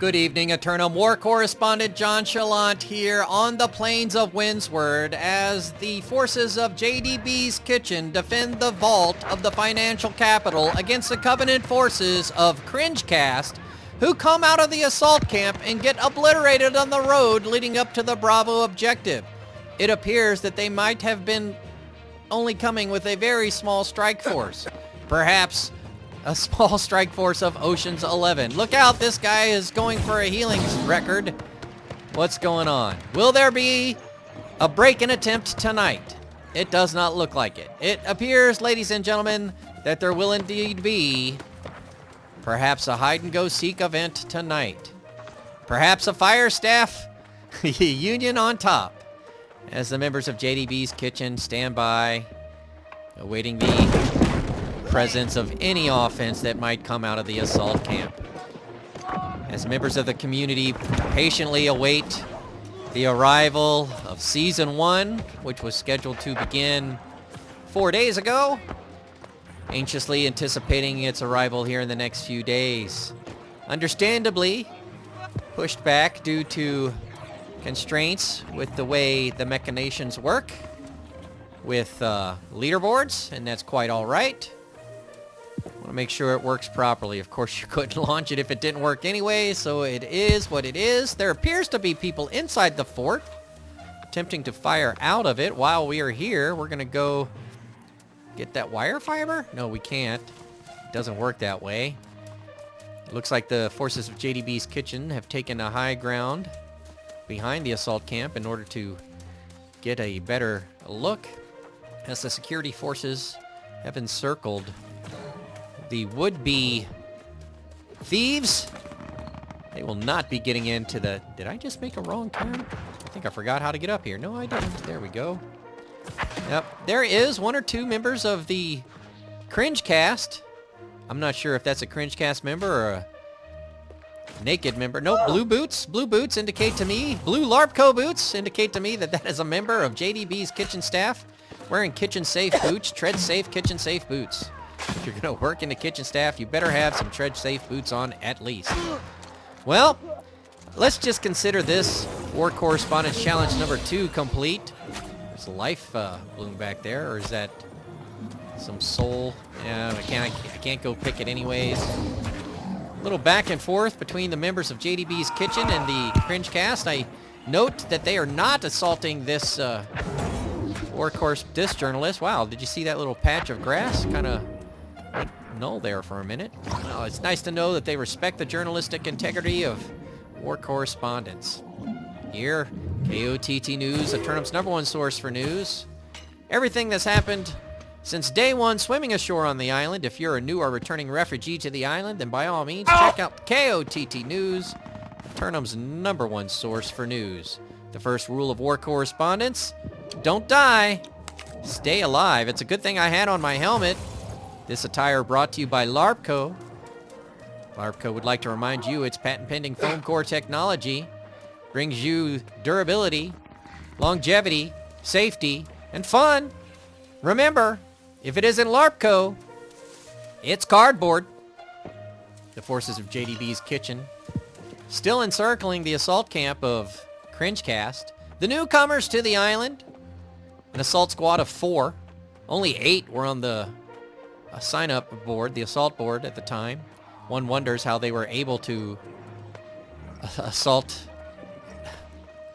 Good evening, Eternum War Correspondent JChalant here on the plains of WINDSWARD as the forces of JDB's Kitchen defend the vault of the financial capital against the Covenant forces of Cringecast, who come out of the assault camp and get obliterated on the road leading up to the Bravo objective. It appears that they might have been only coming with a very small strike force. Perhaps a small strike force of Ocean's 11. Look out, this guy is going for a healing record. What's going on? Will there be a break-in attempt tonight? It does not look like it. It appears, ladies and gentlemen, that there will indeed be perhaps a hide-and-go-seek event tonight. Perhaps a fire staff union on top as the members of JDB's Kitchen stand by, awaiting the presence of any offense that might come out of the assault camp. As members of the community patiently await the arrival of Season 1, which was scheduled to begin 4 days ago, anxiously anticipating its arrival here in the next few days. Understandably pushed back due to constraints with the way the machinations work with leaderboards, and that's quite all right. Want to make sure it works properly. Of course, you couldn't launch it if it didn't work anyway, so it is what it is. There appears to be people inside the fort attempting to fire out of it while we are here. We're going to go get that wire fiber? No, we can't. It doesn't work that way. It looks like the forces of JDB's Kitchen have taken a high ground behind the assault camp in order to get a better look as the security forces have encircled the would-be thieves. They will not be getting into the... Did I just make a wrong turn? I think I forgot how to get up here. No, I didn't. There we go. Yep. There is one or two members of the Cringecast. I'm not sure if that's a Cringecast member or a naked member. Nope, blue boots. Blue boots indicate to me, blue LARPco boots indicate to me that that is a member of JDB's Kitchen staff wearing kitchen-safe boots, tread-safe, kitchen-safe boots. If you're going to work in the kitchen staff, you better have some tread-safe boots on at least. Well, let's just consider this War Correspondence Challenge number 2 complete. There's a life bloom back there, or is that some soul? Yeah, I can't go pick it anyways. A little back and forth between the members of JDB's Kitchen and the Cringecast. I note that they are not assaulting this this journalist. Wow, did you see that little patch of grass? Kind of null there for a minute. Well, it's nice to know that they respect the journalistic integrity of war correspondents. Here, KOTT News, Eternum's #1 source for news. Everything that's happened since day one swimming ashore on the island. If you're a new or returning refugee to the island, then by all means check out KOTT News, Eternum's #1 source for news. The first rule of war correspondence: don't die, stay alive. It's a good thing I had on my helmet. This attire brought to you by LARPco. LARPco would like to remind you its patent-pending foam core technology brings you durability, longevity, safety, and fun. Remember, if it isn't LARPco, it's cardboard. The forces of JDB's Kitchen still encircling the assault camp of Cringecast. The newcomers to the island, an assault squad of 4. Only 8 were on the sign-up board, the assault board at the time. One wonders how they were able to assault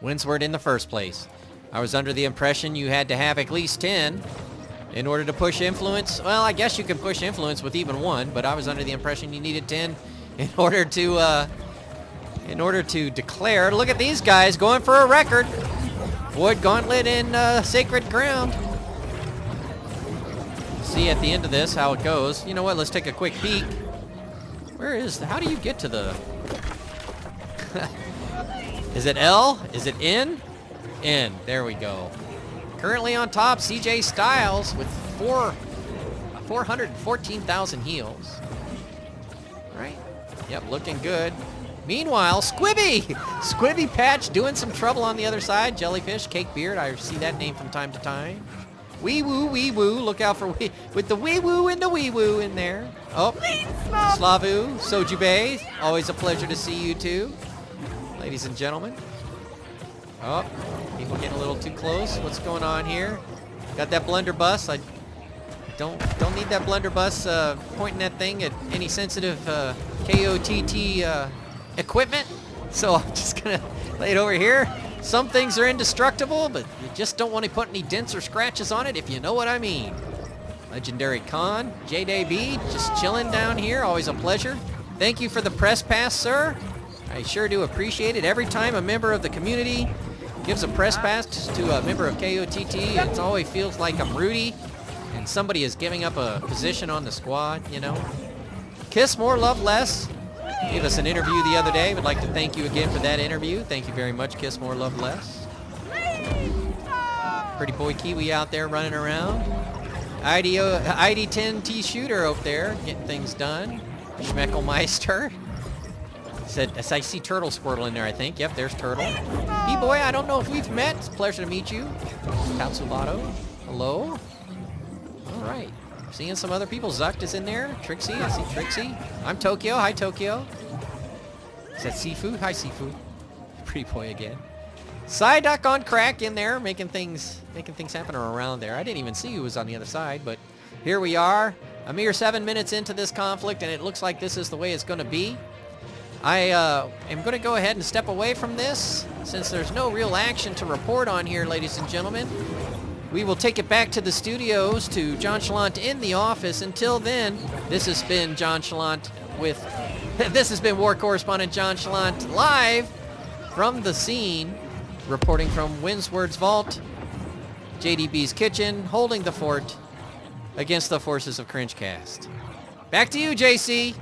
WINDSWARD in the first place. I was under the impression you had to have at least 10 in order to push influence. Well, I guess you can push influence with even 1, but I was under the impression you needed 10 in order to declare. Look at these guys going for a record. Wood Gauntlet in sacred ground. See at the end of this how it goes. You know what? Let's take a quick peek. How do you get to the... Is it L? Is it N? N. There we go. Currently on top, CJ Styles with 414,000 heals. Right? Yep, looking good. Meanwhile, Squibby Patch doing some trouble on the other side. Jellyfish, Cake Beard, I see that name from time to time. Wee woo, wee woo. Look out for with the wee woo and the wee woo in there. Oh, Slavu, Sojubay. Always a pleasure to see you too, ladies and gentlemen. Oh, people getting a little too close. What's going on here? Got that blunderbuss. I don't need that blunderbuss pointing that thing at any sensitive KOTT equipment. So I'm just gonna lay it over here. Some things are indestructible, but you just don't want to put any dents or scratches on it, if you know what I mean. Legendary Con, JDB, just chilling down here. Always a pleasure. Thank you for the press pass, sir. I sure do appreciate it. Every time a member of the community gives a press pass to a member of KOTT, it always feels like I'm Rudy and somebody is giving up a position on the squad, you know. Kiss More, Love Less gave us an interview the other day. Would like to thank you again for that interview. Thank you very much, Kiss More, Love Less. Pretty boy Kiwi out there running around. ID10T Shooter up there getting things done. Schmeckelmeister. Said, I see Turtle Squirtle in there, I think. Yep, there's Turtle. B-Boy, I don't know if we've met. It's a pleasure to meet you. Tatsulato. Hello. All right. Seeing some other people. Zucked is in there. Trixie, I see Trixie. I'm Tokyo. Hi, Tokyo. Is that Seafood? Hi, Seafood. Pretty boy again. Psyduck on crack in there, making things happen around there. I didn't even see who was on the other side, but here we are. A mere 7 minutes into this conflict, and it looks like this is the way it's going to be. I am going to go ahead and step away from this, since there's no real action to report on here, ladies and gentlemen. We will take it back to the studios, to JChalant in the office. Until then, this has been JChalant with... this has been War Correspondent JChalant live from the scene, reporting from WINDSWARD's vault, JDB's kitchen, holding the fort against the forces of CringeCast. Back to you, JC.